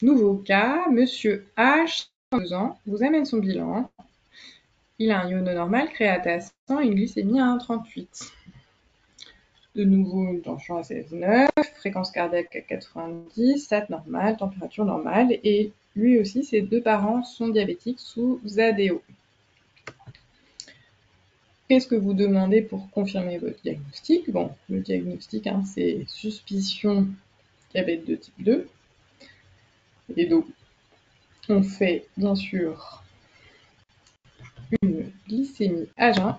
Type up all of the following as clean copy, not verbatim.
Nouveau cas, monsieur H, 2 ans, vous amène son bilan. Il a un iono normal, créate à 100 et une glycémie à 1,38. De nouveau, une tension à 16,9, fréquence cardiaque à 90, sat normale, température normale. Et lui aussi, ses 2 parents sont diabétiques sous ADO. Qu'est-ce que vous demandez pour confirmer votre diagnostic? Bon, le diagnostic, c'est suspicion diabète de type 2. Et donc, on fait bien sûr une glycémie à jeun,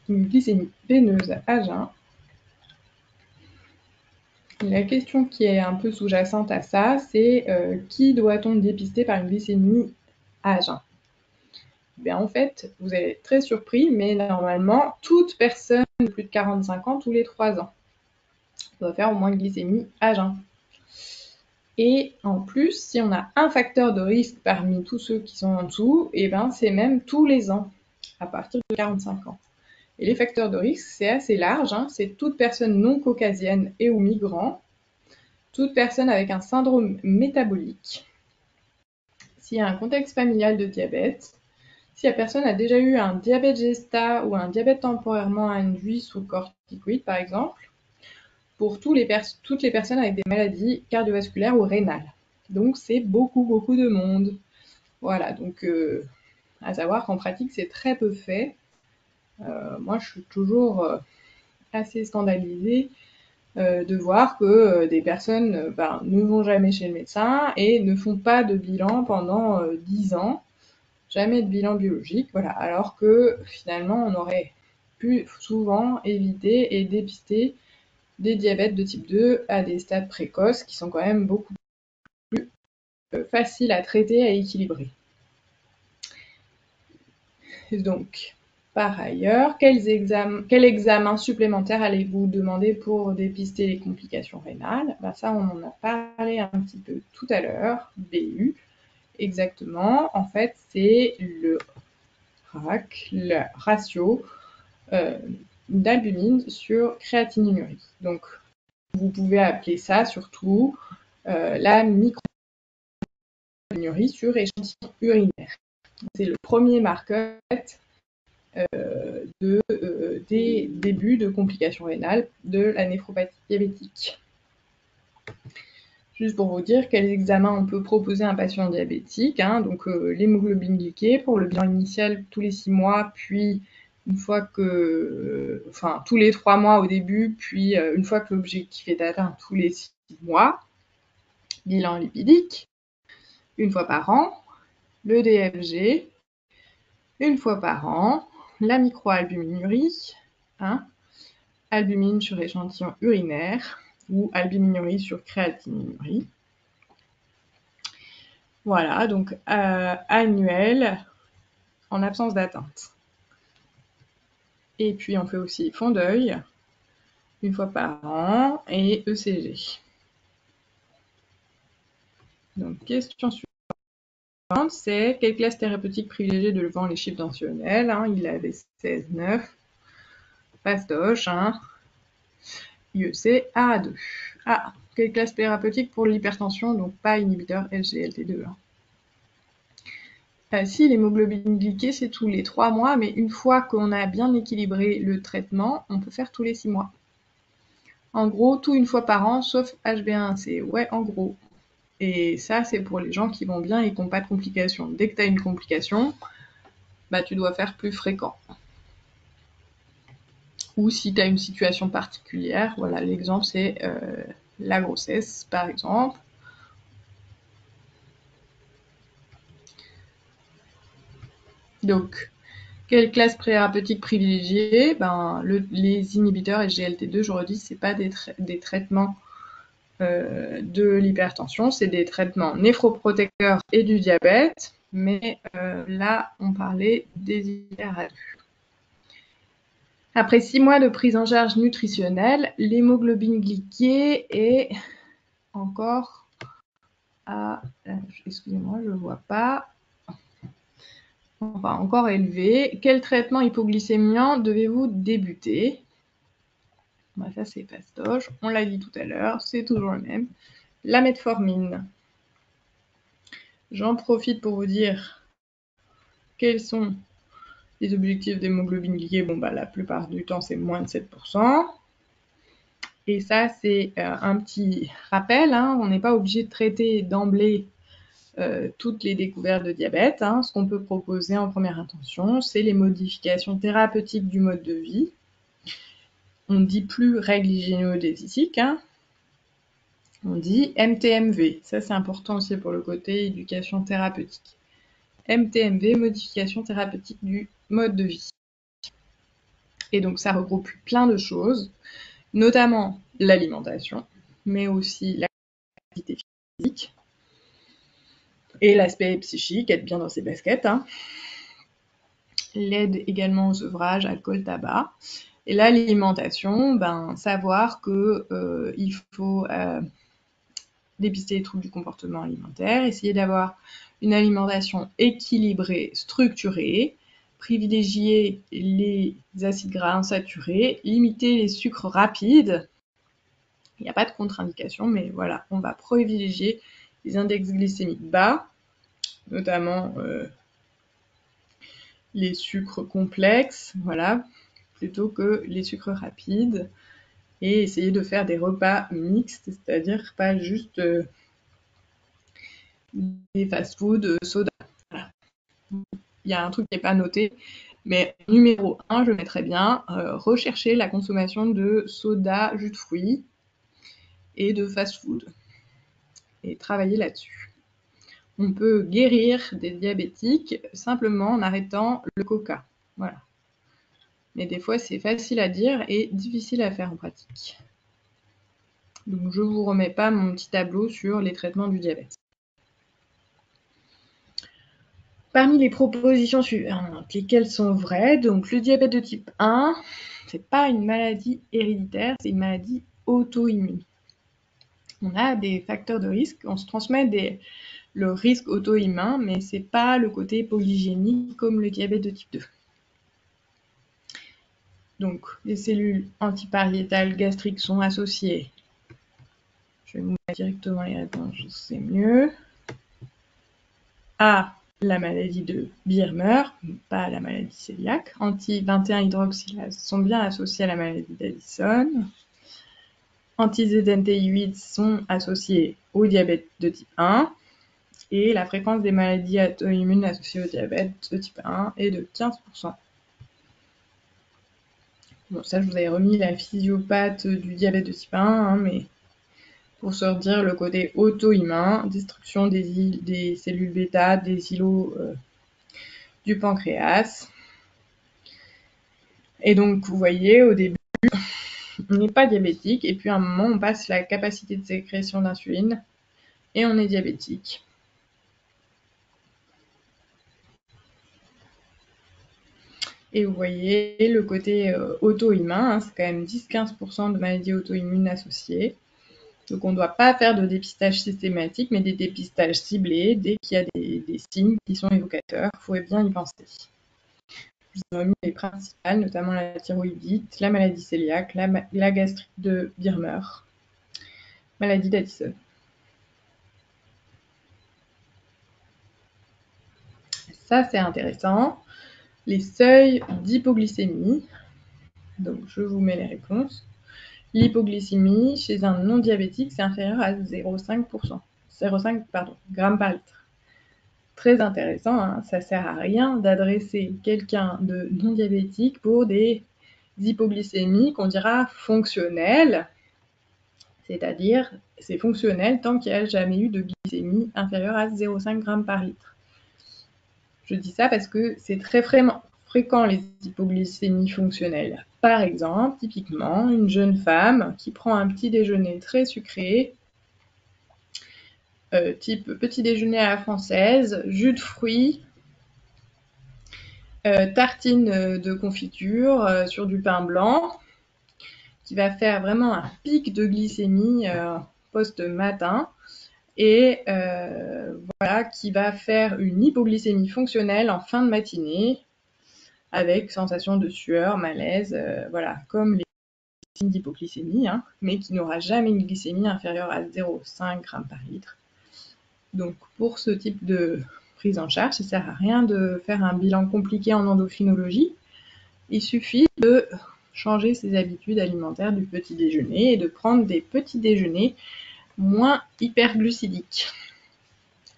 une glycémie veineuse à jeun. La question qui est un peu sous-jacente à ça, c'est qui doit-on dépister par une glycémie à jeun? Bien, en fait, vous allez être très surpris, mais normalement, toute personne de plus de 45 ans tous les 3 ans doit faire au moins une glycémie à jeun. Et en plus, si on a un facteur de risque parmi tous ceux qui sont en dessous, et ben c'est même tous les ans, à partir de 45 ans. Et les facteurs de risque, c'est assez large, c'est toute personne non caucasienne et ou migrant, toute personne avec un syndrome métabolique, s'il y a un contexte familial de diabète, si la personne a déjà eu un diabète gesta ou un diabète temporairement induit sous corticoïdes, par exemple, pour toutes les personnes avec des maladies cardiovasculaires ou rénales. Donc, c'est beaucoup de monde. Voilà, donc à savoir qu'en pratique, c'est très peu fait. Moi, je suis toujours assez scandalisée de voir que des personnes ne vont jamais chez le médecin et ne font pas de bilan pendant 10 ans, jamais de bilan biologique, voilà, alors que finalement, on aurait pu souvent éviter et dépister des diabètes de type 2 à des stades précoces qui sont quand même beaucoup plus faciles à traiter et à équilibrer. Donc, par ailleurs, quel examen supplémentaire allez-vous demander pour dépister les complications rénales? Ça, on en a parlé un petit peu tout à l'heure, BU, exactement. En fait, c'est le RAC, le ratio d'albumine sur créatinurie. Donc, vous pouvez appeler ça surtout la microalbuminurie sur échantillon urinaire. C'est le premier marqueur des débuts de complications rénales de la néphropathie diabétique. Juste pour vous dire quels examens on peut proposer à un patient diabétique, donc l'hémoglobine glyquée pour le bilan initial tous les 6 mois, puis une fois que, tous les 3 mois au début, puis une fois que l'objectif est atteint tous les 6 mois, bilan lipidique, une fois par an, le DFG, une fois par an, la microalbuminurie, albumine sur échantillon urinaire ou albuminurie sur créatinurie. Voilà, donc annuel en absence d'atteinte. Et puis on fait aussi fond d'œil une fois par an et ECG. Donc question suivante, c'est quelle classe thérapeutique privilégiée devant les chiffres tensionnels, il avait 16,9, fastoche, IEC A2. Quelle classe thérapeutique pour l'hypertension, donc pas inhibiteur SGLT2. Si l'hémoglobine glyquée, c'est tous les 3 mois, mais une fois qu'on a bien équilibré le traitement, on peut faire tous les 6 mois. En gros, tout une fois par an, sauf HbA1c. Ouais, en gros. Et ça, c'est pour les gens qui vont bien et qui n'ont pas de complications. Dès que tu as une complication, tu dois faire plus fréquent. Ou si tu as une situation particulière, voilà, l'exemple c'est la grossesse, par exemple. Donc, quelle classe thérapeutique privilégiée? Les inhibiteurs SGLT2, je redis, c'est pas des traitements de l'hypertension, c'est des traitements néphroprotecteurs et du diabète, mais là, on parlait des IRL. Après 6 mois de prise en charge nutritionnelle, l'hémoglobine glyquée est encore à... excusez-moi, je ne vois pas. Encore élevé. Quel traitement hypoglycémiant devez-vous débuter? Bah, ça, c'est fastoche. On l'a dit tout à l'heure, c'est toujours le même. La metformine. J'en profite pour vous dire quels sont les objectifs d'hémoglobine glyquée. Bon, bah, la plupart du temps, c'est moins de 7%. Et ça, c'est un petit rappel, hein, on n'est pas obligé de traiter d'emblée toutes les découvertes de diabète. Hein. Ce qu'on peut proposer en première intention, c'est les modifications thérapeutiques du mode de vie. On ne dit plus règle hygiéno-diététique, hein. On dit MTMV. Ça, c'est important aussi pour le côté éducation thérapeutique. MTMV, modification thérapeutique du mode de vie. Et donc, ça regroupe plein de choses, notamment l'alimentation, mais aussi l'activité physique et l'aspect psychique, être bien dans ses baskets. Hein. L'aide également aux œuvrages, alcool, tabac. Et l'alimentation, savoir que il faut dépister les troubles du comportement alimentaire, essayer d'avoir une alimentation équilibrée, structurée, privilégier les acides gras insaturés, limiter les sucres rapides. Il n'y a pas de contre-indication, mais voilà, on va privilégier les index glycémiques bas, notamment les sucres complexes, voilà, plutôt que les sucres rapides, et essayer de faire des repas mixtes, c'est-à-dire pas juste des fast-food, soda. Voilà. Il y a un truc qui n'est pas noté, mais numéro 1, je mettrais bien rechercher la consommation de soda, jus de fruits et de fast-food, et travailler là-dessus. On peut guérir des diabétiques simplement en arrêtant le coca. Voilà. Mais des fois, c'est facile à dire et difficile à faire en pratique. Donc, je ne vous remets pas mon petit tableau sur les traitements du diabète. Parmi les propositions suivantes, lesquelles sont vraies? Donc, le diabète de type 1, ce n'est pas une maladie héréditaire, c'est une maladie auto-immune. On a des facteurs de risque, on se transmet le risque auto-immun, mais ce n'est pas le côté polygénique comme le diabète de type 2. Donc, les cellules antipariétales gastriques sont associées. Je vais vous mettre directement les réponses, c'est mieux. À la maladie de Birmer, pas à la maladie cœliaque. Anti-21-hydroxylase sont bien associés à la maladie d'Addison. Anti-ZNTI8 sont associés au diabète de type 1. Et la fréquence des maladies auto-immunes associées au diabète de type 1 est de 15%. Bon, ça, je vous avais remis la physiopathe du diabète de type 1, hein, mais pour se redire le côté auto-immun, destruction des cellules bêta, des îlots du pancréas. Et donc, vous voyez, au début, on n'est pas diabétique, et puis à un moment, on passe la capacité de sécrétion d'insuline, et on est diabétique. Et vous voyez, le côté auto-immun, hein, c'est quand même 10-15% de maladies auto-immunes associées. Donc on ne doit pas faire de dépistage systématique, mais des dépistages ciblés dès qu'il y a des signes qui sont évocateurs. Il faudrait bien y penser. Je vous ai remis les principales, notamment la thyroïdite, la maladie cœliaque, la gastrite de Birmer, maladie d'Addison. Ça, c'est intéressant. Les seuils d'hypoglycémie. Donc, je vous mets les réponses. L'hypoglycémie, chez un non-diabétique, c'est inférieur à 0,5%. 0,5 grammes par litre. Très intéressant, hein, ça ne sert à rien d'adresser quelqu'un de non-diabétique pour des hypoglycémies qu'on dira fonctionnelles, c'est-à-dire c'est fonctionnel tant qu'il n'y a jamais eu de glycémie inférieure à 0,5 grammes par litre. Je dis ça parce que c'est très fréquent les hypoglycémies fonctionnelles. Par exemple, typiquement, une jeune femme qui prend un petit déjeuner très sucré, type petit déjeuner à la française, jus de fruits, tartine de confiture sur du pain blanc, qui va faire vraiment un pic de glycémie post-matin, et voilà, qui va faire une hypoglycémie fonctionnelle en fin de matinée, avec sensation de sueur, malaise, voilà, comme les signes d'hypoglycémie, mais qui n'aura jamais une glycémie inférieure à 0,5 g par litre. Donc pour ce type de prise en charge, ça ne sert à rien de faire un bilan compliqué en endocrinologie. Il suffit de changer ses habitudes alimentaires du petit déjeuner et de prendre des petits déjeuners moins hyperglucidiques.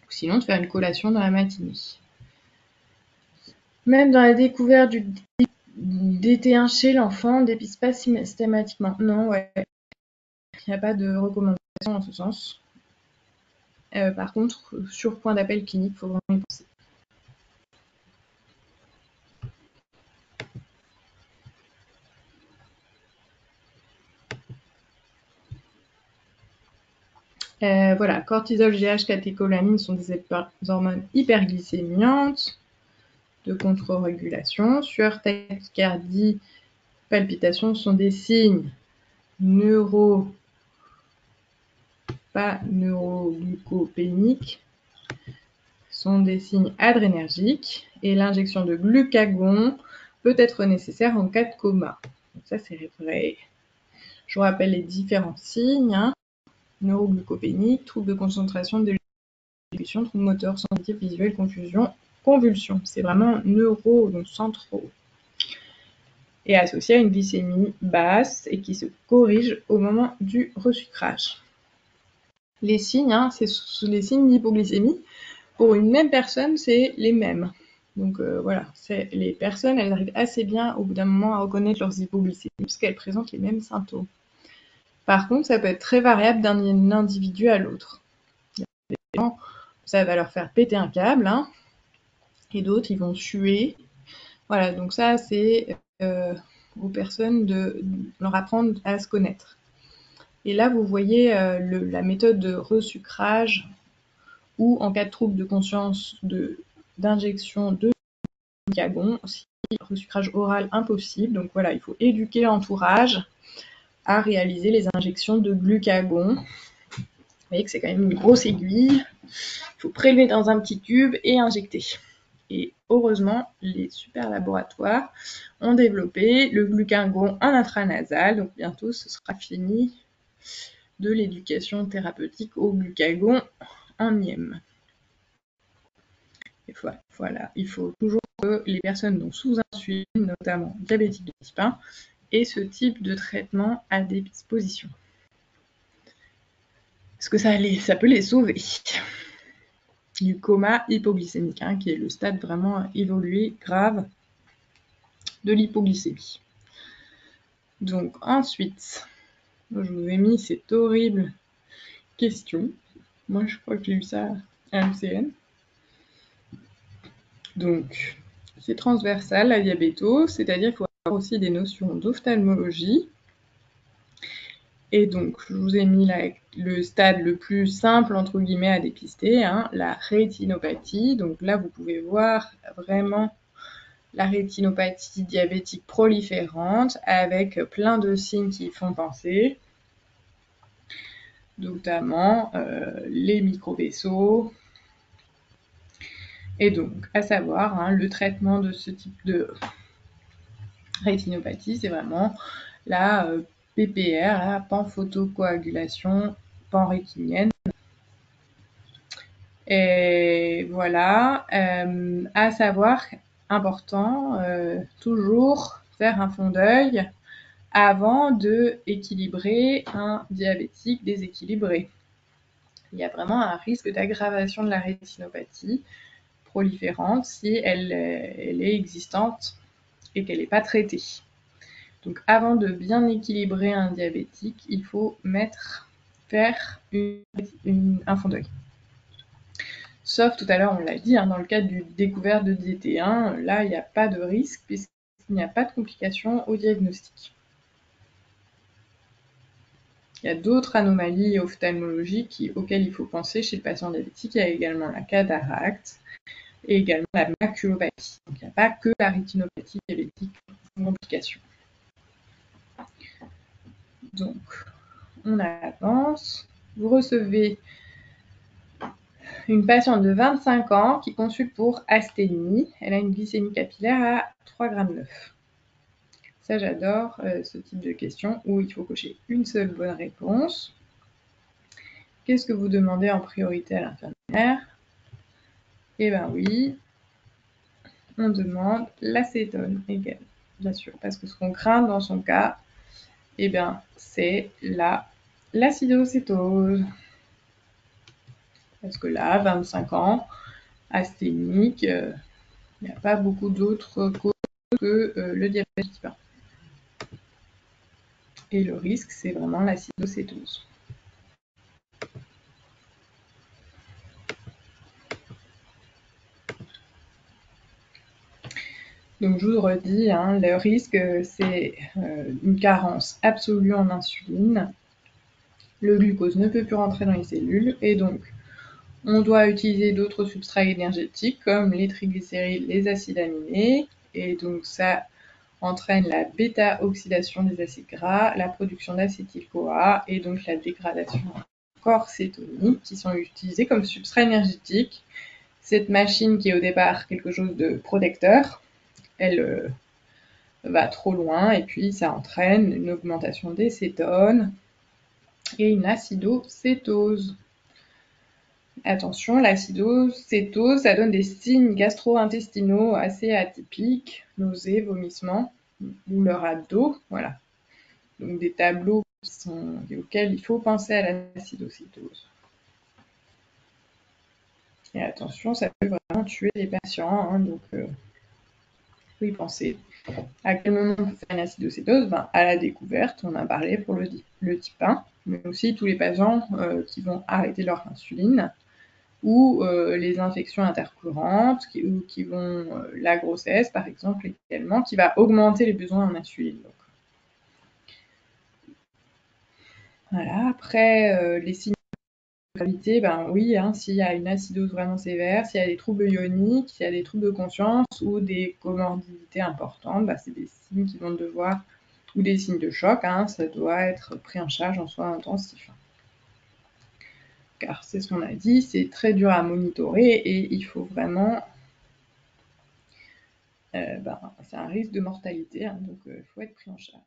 Sinon, de faire une collation dans la matinée. Même dans la découverte du DT1 chez l'enfant, on ne dépiste pas systématiquement. Non, ouais. Il n'y a pas de recommandation en ce sens. Par contre, sur point d'appel clinique, il faut vraiment y penser. Voilà, cortisol, GH, catécholamine sont des hormones hyperglycémiantes de contre-régulation. Sueur, tachycardie, palpitations sont des signes pas neuroglucopéniques, sont des signes adrénergiques et l'injection de glucagon peut être nécessaire en cas de coma. Donc ça, c'est vrai. Je vous rappelle les différents signes. Neuroglucopénique, trouble de concentration, de l'exécution, trouble moteur, sensitif, visuel, confusion, convulsion. C'est vraiment neuro, donc centraux. Et associé à une glycémie basse et qui se corrige au moment du resucrage. Les signes, c'est les signes d'hypoglycémie. Pour une même personne, c'est les mêmes. Donc voilà, les personnes, elles arrivent assez bien au bout d'un moment à reconnaître leurs hypoglycémies parce qu'elles présentent les mêmes symptômes. Par contre, ça peut être très variable d'un individu à l'autre. Des gens, ça va leur faire péter un câble, et d'autres, ils vont suer. Voilà, donc ça, c'est aux personnes de leur apprendre à se connaître. Et là, vous voyez la méthode de resucrage ou en cas de trouble de conscience d'injection de glucagon, si resucrage oral impossible. Donc voilà, il faut éduquer l'entourage à réaliser les injections de glucagon. Vous voyez que c'est quand même une grosse aiguille. Il faut prélever dans un petit tube et injecter. Et heureusement, les super laboratoires ont développé le glucagon en intranasal. Donc bientôt, ce sera fini de l'éducation thérapeutique au glucagon en IM. Et voilà, il faut toujours que les personnes sous insuline, notamment diabétiques de type 1, aient ce type de traitement à disposition. Parce que ça peut les sauver du coma hypoglycémique, qui est le stade vraiment évolué, grave, de l'hypoglycémie. Donc ensuite, je vous ai mis cette horrible question. Moi, je crois que j'ai eu ça à MCN. Donc, c'est transversal, la diabétose, c'est-à-dire qu'il faut avoir aussi des notions d'ophtalmologie. Et donc, je vous ai mis le stade le plus simple, entre guillemets, à dépister, la rétinopathie. Donc là, vous pouvez voir vraiment la rétinopathie diabétique proliférante avec plein de signes qui y font penser, notamment les microvaisseaux. Et donc, à savoir, le traitement de ce type de rétinopathie, c'est vraiment la PPR, la panphotocoagulation panrétinienne. Et voilà, à savoir, important, toujours faire un fond d'œil avant de équilibrer un diabétique déséquilibré. Il y a vraiment un risque d'aggravation de la rétinopathie proliférante si elle est existante et qu'elle n'est pas traitée. Donc avant de bien équilibrer un diabétique, il faut faire un fond d'œil. Sauf tout à l'heure, on l'a dit, dans le cadre du découverte de DT1, là, il n'y a pas de risque puisqu'il n'y a pas de complications au diagnostic. Il y a d'autres anomalies ophtalmologiques auxquelles il faut penser chez le patient diabétique. Il y a également la cataracte et également la maculopathie. Donc il n'y a pas que la rétinopathie diabétique en complications. Donc, on avance. Vous recevez une patiente de 25 ans qui consulte pour asthénie. Elle a une glycémie capillaire à 3,9 g. Ça, j'adore ce type de questions où il faut cocher une seule bonne réponse. Qu'est-ce que vous demandez en priorité à l'infirmière? Eh bien oui, on demande l'acétone égale, bien sûr, parce que ce qu'on craint dans son cas, eh bien, c'est l'acidocétose. Parce que là, 25 ans, asthénique, il n'y a pas beaucoup d'autres causes que le diabète type 1. Et le risque, c'est vraiment l'acidocétose. Donc je vous redis, hein, le risque, c'est une carence absolue en insuline. Le glucose ne peut plus rentrer dans les cellules et donc on doit utiliser d'autres substrats énergétiques comme les triglycérides, les acides aminés, et donc ça entraîne la bêta-oxydation des acides gras, la production d'acétyl-CoA et donc la dégradation encore cétonique qui sont utilisés comme substrat énergétique. Cette machine qui est au départ quelque chose de protecteur, elle va trop loin et puis ça entraîne une augmentation des cétones et une acidocétose. Attention, l'acidocétose, ça donne des signes gastro-intestinaux assez atypiques, nausées, vomissements, douleurs à dos, voilà. Donc des tableaux auxquels il faut penser à l'acidocétose. Et attention, ça peut vraiment tuer les patients, hein, donc faut y penser. À quel moment on fait une acidocétose? À la découverte, on a parlé pour le type 1, mais aussi tous les patients qui vont arrêter leur insuline, ou les infections intercurrentes, qui vont la grossesse par exemple également, qui va augmenter les besoins en insuline. Donc, voilà. Après, les signes de gravité, oui, hein, s'il y a une acidose vraiment sévère, s'il y a des troubles ioniques, s'il y a des troubles de conscience ou des comorbidités importantes, c'est des signes qui vont devoir, ou des signes de choc, hein, ça doit être pris en charge en soins intensifs. Car c'est ce qu'on a dit, c'est très dur à monitorer et il faut vraiment c'est un risque de mortalité, hein, donc il faut être pris en charge.